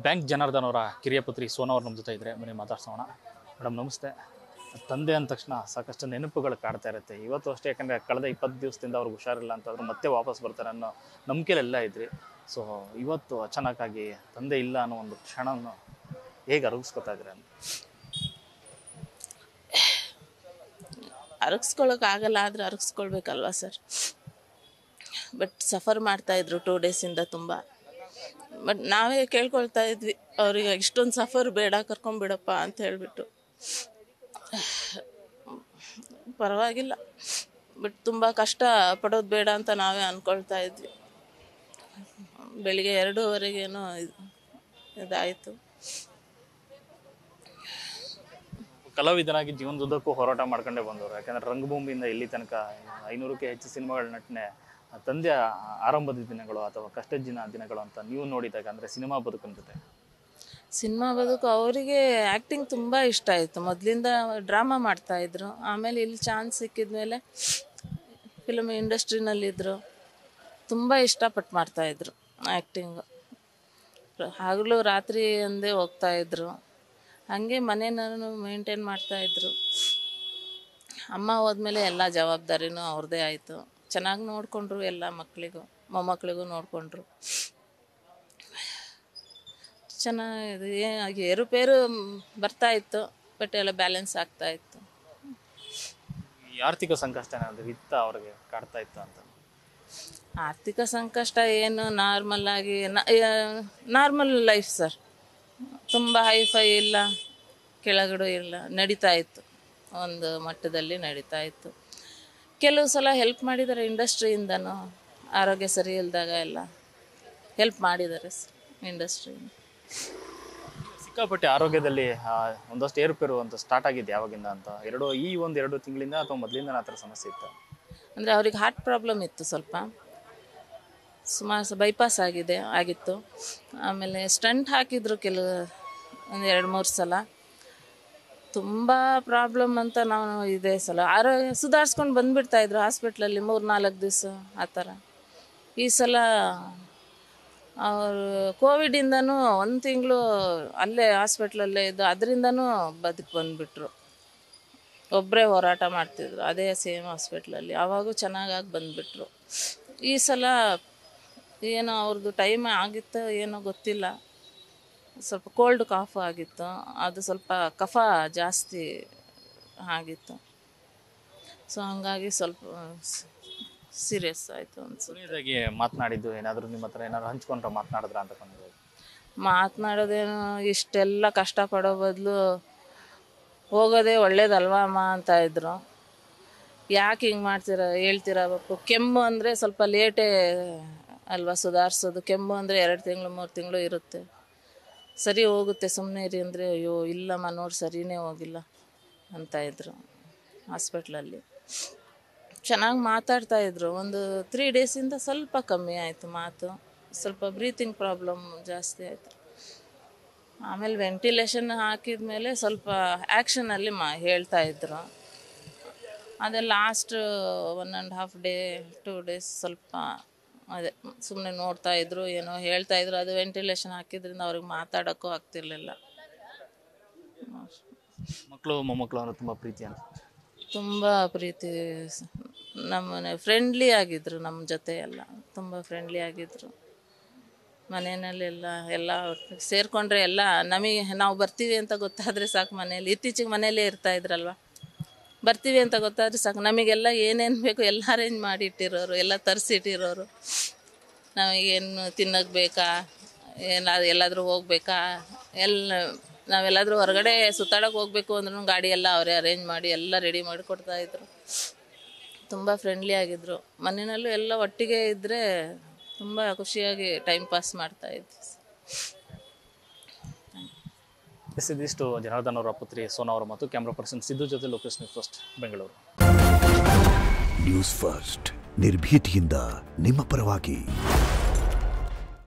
Bank Janardhan ಅವರ ಕಿರಿಯ ಪುತ್ರಿ ಸೋನಾ ಅವರು ನಮ್ಮ ಜೊತೆ ಇದ್ದರೆ ಬನ್ನಿ ಮಾತಾಡ್ಸೋಣ. ಮೇಡಮ್ ನಮಸ್ತೆ. ತಂದೆ ಅಂದ ತಕ್ಷಣ ಸಾಕಷ್ಟು ನೆನಪುಗಳು ಕಾಡ್ತಾ ಇರುತ್ತೆ. ಇವತ್ತು ಅಷ್ಟೇ, ಯಾಕಂದರೆ ಕಳೆದ 20 ದಿವಸದಿಂದ ಅವ್ರಿಗೆ ಹುಷಾರಿಲ್ಲ ಅಂತಂದ್ರೆ ಮತ್ತೆ ವಾಪಸ್ ಬರ್ತಾರೆ ಅನ್ನೋ ನಂಬಿಕೆಲೆಲ್ಲ ಇದ್ರಿ. ಸೊ ಇವತ್ತು ಅಚಾನಕ್ಕಾಗಿ ತಂದೆ ಇಲ್ಲ ಅನ್ನೋ ಒಂದು ಕ್ಷಣವನ್ನು ಹೇಗೆ ಅರಗಿಸ್ಕೊತಾ ಇದ್ರಿ ಅಂತ? ಅರಗಿಸ್ಕೊಳ್ಳೋಕ್ಕಾಗಲ್ಲ, ಆದರೆ ಅರಗಿಸ್ಕೊಳ್ಬೇಕಲ್ವ ಸರ್. ಬಟ್ ಸಫರ್ ಮಾಡ್ತಾಯಿದ್ರು 2 ಡೇಸಿಂದ ತುಂಬ. ಬಟ್ ನಾವೇ ಕೇಳ್ಕೊಳ್ತಾ ಇದ್ವಿ ಅವ್ರಿಗೆ, ಇಷ್ಟೊಂದು ಸಫರ್ ಬೇಡ, ಕರ್ಕೊಂಬಿಡಪ್ಪ ಅಂತ ಹೇಳಿಬಿಟ್ಟು. ಪರವಾಗಿಲ್ಲ, ಬಟ್ ತುಂಬ ಕಷ್ಟ ಪಡೋದು ಬೇಡ ಅಂತ ನಾವೇ ಅಂದ್ಕೊಳ್ತಾ ಇದ್ವಿ. ಬೆಳಿಗ್ಗೆ 2:15 ಇದಾಯಿತು. ಕಲಾವಿದನಾಗಿ ಜೀವನದುದ್ದಕ್ಕೂ ಹೋರಾಟ ಮಾಡ್ಕೊಂಡೇ ಬಂದವರು. ಯಾಕಂದರೆ ರಂಗಭೂಮಿಯಿಂದ ಇಲ್ಲಿ ತನಕ 500ಕ್ಕೆ ಹೆಚ್ಚು ಸಿನಿಮಾಗಳ ನಟನೆ. ತಂದೆಯ ಆರಂಭದ ದಿನಗಳು ಅಥವಾ ಕಷ್ಟದ ದಿನಗಳು ಅಂತ ನೀವು ನೋಡಿದಾಗ, ಅಂದರೆ ಸಿನಿಮಾ ಬದುಕಿನ ಜೊತೆ ಸಿನಿಮಾ ಬದುಕು, ಅವರಿಗೆ ಆ್ಯಕ್ಟಿಂಗ್ ತುಂಬ ಇಷ್ಟ ಆಯಿತು. ಮೊದಲಿಂದ ಡ್ರಾಮಾ ಮಾಡ್ತಾಯಿದ್ರು. ಆಮೇಲೆ ಇಲ್ಲಿ ಚಾನ್ಸ್ ಸಿಕ್ಕಿದ್ಮೇಲೆ ಫಿಲ್ಮ್ ಇಂಡಸ್ಟ್ರಿನಲ್ಲಿದ್ದರು. ತುಂಬ ಇಷ್ಟಪಟ್ಟು ಮಾಡ್ತಾಯಿದ್ರು ಆ್ಯಕ್ಟಿಂಗು. ಹಗಲು ರಾತ್ರಿ ಅಂದೇ ಹೋಗ್ತಾಯಿದ್ರು. ಹಾಗೆ ಮನೆಯನ್ನು ಮೇಂಟೈನ್ ಮಾಡ್ತಾಯಿದ್ರು. ಅಮ್ಮ ಹೋದ್ಮೇಲೆ ಎಲ್ಲ ಜವಾಬ್ದಾರಿನೂ ಅವ್ರದ್ದೇ ಆಯಿತು. ಚೆನ್ನಾಗಿ ನೋಡಿಕೊಂಡ್ರು, ಎಲ್ಲ ಮಕ್ಕಳಿಗೂ ಮೊಮ್ಮಕ್ಕಳಿಗೂ ನೋಡಿಕೊಂಡ್ರು. ಚೆನ್ನಾಗಿದೆ. ಏರುಪೇರು ಬರ್ತಾಯಿತ್ತು, ಬಟ್ ಎಲ್ಲ ಬ್ಯಾಲೆನ್ಸ್ ಆಗ್ತಾಯಿತ್ತು. ಈ ಆರ್ಥಿಕ ಸಂಕಷ್ಟ ಏನಾದರೂ ಇತ್ತ ಅವ್ರಿಗೆ ಕಾಡ್ತಾ ಇತ್ತು ಅಂತ? ಆರ್ಥಿಕ ಸಂಕಷ್ಟ ಏನು, ನಾರ್ಮಲ್ ಲೈಫ್ ಸರ್. ತುಂಬ ಹೈಫೈ ಇಲ್ಲ, ಕೆಳಗಡೆ ಇಲ್ಲ, ನಡೀತಾ ಇತ್ತು, ಒಂದು ಮಟ್ಟದಲ್ಲಿ ನಡೀತಾ ಇತ್ತು. ಕೆಲವು ಸಲ ಹೆಲ್ಪ್ ಮಾಡಿದ್ದಾರೆ ಇಂಡಸ್ಟ್ರಿಯಿಂದನೂ. ಆರೋಗ್ಯ ಸರಿ ಇಲ್ದಾಗ ಎಲ್ಲ ಹೆಲ್ಪ್ ಮಾಡಿದ್ದಾರೆ ಇಂಡಸ್ಟ್ರಿಯಿಂದ. ಸಿಕ್ಕಾಪಟ್ಟೆ ಆರೋಗ್ಯದಲ್ಲಿ ಒಂದಷ್ಟು ಏರುಪೇರು ಅಂತ ಸ್ಟಾರ್ಟ್ ಆಗಿದ್ದು ಯಾವಾಗಿಂದ ಅಂತ? ಈ 1-2 ತಿಂಗಳಿಂದ ಅಥವಾ ಮೊದಲಿಂದ ಆ ಥರ ಸಮಸ್ಯೆ ಇತ್ತು? ಅಂದರೆ ಅವ್ರಿಗೆ ಹಾರ್ಟ್ ಪ್ರಾಬ್ಲಮ್ ಇತ್ತು ಸ್ವಲ್ಪ, ಸುಮಾರು ಬೈಪಾಸ್ ಆಗಿತ್ತು. ಆಮೇಲೆ ಸ್ಟಂಟ್ ಹಾಕಿದ್ರು ಒಂದು 2-3 ಸಲ. ತುಂಬ ಪ್ರಾಬ್ಲಮ್ ಅಂತ ನಾವು ಇದೇ ಸಲ ಆರೋಗ್ಯ ಸುಧಾರಿಸ್ಕೊಂಡು ಬಂದುಬಿಡ್ತಾಯಿದ್ರು ಹಾಸ್ಪಿಟ್ಲಲ್ಲಿ 3-4 ದಿವಸ ಆ ಥರ. ಈ ಸಲ ಅವರು ಕೋವಿಡಿಂದನೂ 1 ತಿಂಗಳು ಅಲ್ಲೇ ಹಾಸ್ಪಿಟ್ಲಲ್ಲೇ ಇದ್ದು, ಅದರಿಂದನೂ ಬಂದುಬಿಟ್ರು. ಒಬ್ಬರೇ ಹೋರಾಟ ಮಾಡ್ತಿದ್ರು ಅದೇ ಸೇಮ್ ಹಾಸ್ಪಿಟ್ಲಲ್ಲಿ. ಆವಾಗೂ ಚೆನ್ನಾಗಾಗಿ ಬಂದುಬಿಟ್ರು. ಈ ಸಲ ಏನೋ ಅವ್ರದ್ದು ಟೈಮ್ ಆಗಿತ್ತು, ಏನೋ ಗೊತ್ತಿಲ್ಲ, ಸ್ವಲ್ಪ ಕೋಲ್ಡ್ ಕಾಫ್ ಆಗಿತ್ತು. ಅದು ಸ್ವಲ್ಪ ಕಫ ಜಾಸ್ತಿ ಆಗಿತ್ತು. ಸೊ ಹಂಗಾಗಿ ಸ್ವಲ್ಪ ಸೀರಿಯಸ್ ಆಯಿತು ಅನ್ಸುತ್ತೆ. ಮಾತನಾಡಿದ್ದು ಏನಾದರೂ ನಿಮ್ಮ ಹತ್ರ ಏನಾದ್ರು ಹಂಚ್ಕೊಂಡ್ರೆ ಮಾತನಾಡಿದ್ರ ಅಂತ? ಮಾತನಾಡೋದೇನು, ಇಷ್ಟೆಲ್ಲ ಕಷ್ಟಪಡೋ ಬದಲು ಹೋಗೋದೇ ಒಳ್ಳೇದಲ್ವಾ ಅಮ್ಮ ಅಂತ ಇದ್ರು. ಯಾಕೆ ಹಿಂಗೆ ಹೇಳ್ತೀರಾ ಬಪ್ಪು? ಕೆಮ್ಮು ಅಂದರೆ ಸ್ವಲ್ಪ ಲೇಟೇ ಅಲ್ವಾ ಸುಧಾರಿಸೋದು. ಕೆಮ್ಮು ಅಂದರೆ 2 ತಿಂಗಳು 3 ತಿಂಗಳು ಇರುತ್ತೆ, ಸರಿ ಹೋಗುತ್ತೆ, ಸುಮ್ಮನೆ ಇರಿ ಅಂದರೆ, ಅಯ್ಯೋ ಇಲ್ಲಮ್ಮ ನೋಡಿ ಸರಿಯೇ ಹೋಗಿಲ್ಲ ಅಂತ ಇದ್ರು ಹಾಸ್ಪಿಟ್ಲಲ್ಲಿ. ಚೆನ್ನಾಗಿ ಮಾತಾಡ್ತಾಯಿದ್ರು. ಒಂದು 3 ಡೇಸಿಂದ ಸ್ವಲ್ಪ ಕಮ್ಮಿ ಆಯಿತು ಮಾತು. ಸ್ವಲ್ಪ ಬ್ರೀತಿಂಗ್ ಪ್ರಾಬ್ಲಮ್ ಜಾಸ್ತಿ ಆಯಿತು. ಆಮೇಲೆ ವೆಂಟಿಲೇಷನ್ ಹಾಕಿದ ಮೇಲೆ ಸ್ವಲ್ಪ ಆ್ಯಕ್ಷನಲ್ಲಿ ಹೇಳ್ತಾಯಿದ್ರು. ಅದೇ ಲಾಸ್ಟ್ 1.5 ಡೇ 2 ಡೇಸ್ ಸ್ವಲ್ಪ ಅದೇ ಸುಮ್ಮನೆ ನೋಡ್ತಾಯಿದ್ರು, ಏನೋ ಹೇಳ್ತಾಯಿದ್ರು. ಅದು ವೆಂಟಿಲೇಷನ್ ಹಾಕಿದ್ರಿಂದ ಅವ್ರಿಗೆ ಮಾತಾಡೋಕ್ಕೂ ಆಗ್ತಿರ್ಲಿಲ್ಲ. ಮಕ್ಕಳು ಮೊಮ್ಮಕ್ಕಳು ಅಂದರೆ ತುಂಬ ಪ್ರೀತಿ ಅಂತ? ತುಂಬ ಪ್ರೀತಿ. ನಮ್ಮನೆ ಫ್ರೆಂಡ್ಲಿ ಆಗಿದ್ದರು, ನಮ್ಮ ಜೊತೆ ಎಲ್ಲ ತುಂಬ ಫ್ರೆಂಡ್ಲಿ ಆಗಿದ್ದರು. ಮನೆಯಲ್ಲೆಲ್ಲ ಎಲ್ಲ ಸೇರಿಕೊಂಡ್ರೆ ಎಲ್ಲ ನಮಗೆ, ನಾವು ಬರ್ತೀವಿ ಅಂತ ಗೊತ್ತಾದರೆ ಸಾಕು ಮನೆಯಲ್ಲಿ. ಇತ್ತೀಚೆಗೆ ಮನೆಯಲ್ಲೇ ಇರ್ತಾಯಿದ್ರಲ್ವ, ಬರ್ತೀವಿ ಅಂತ ಗೊತ್ತಾದರೆ ಸಾಕು ನಮಗೆಲ್ಲ ಏನೇನು ಬೇಕು ಎಲ್ಲ ಅರೇಂಜ್ ಮಾಡಿ ಇಟ್ಟಿರೋರು, ಎಲ್ಲ ತರಿಸಿಟ್ಟಿರೋರು. ನಮಗೇನು ತಿನ್ನೋಕ್ಕೆ ಬೇಕಾ, ಎಲ್ಲಾದರೂ ಹೋಗ್ಬೇಕಾ, ನಾವೆಲ್ಲಾದರೂ ಹೊರಗಡೆ ಸುತ್ತಾಡೋಕೆ ಹೋಗಬೇಕು ಅಂದ್ರೂ ಗಾಡಿ ಎಲ್ಲ ಅವರೇ ಅರೇಂಜ್ ಮಾಡಿ ಎಲ್ಲ ರೆಡಿ ಮಾಡಿ ಕೊಡ್ತಾಯಿದ್ರು. ತುಂಬ ಫ್ರೆಂಡ್ಲಿ ಆಗಿದ್ದರು. ಮನೆಯಲ್ಲೂ ಎಲ್ಲ ಒಟ್ಟಿಗೆ ಇದ್ದರೆ ತುಂಬ ಖುಷಿಯಾಗಿ ಟೈಮ್ ಪಾಸ್ ಮಾಡ್ತಾಯಿದ್ವಿ. ಇದಿಷ್ಟು ಜನಾರ್ದನ್ ಅವರ ಪುತ್ರಿ ಸೋನಾ ಅವರು ಮತ್ತು ಕ್ಯಾಮ್ರಾ ಪರ್ಸನ್ ಸಿದ್ದು ಜೊತೆ Lokesh, news first Bengaluru. News first ನಿರ್ಭೀತಿಯಿಂದ ನಿಮ್ಮ ಪರವಾಗಿ.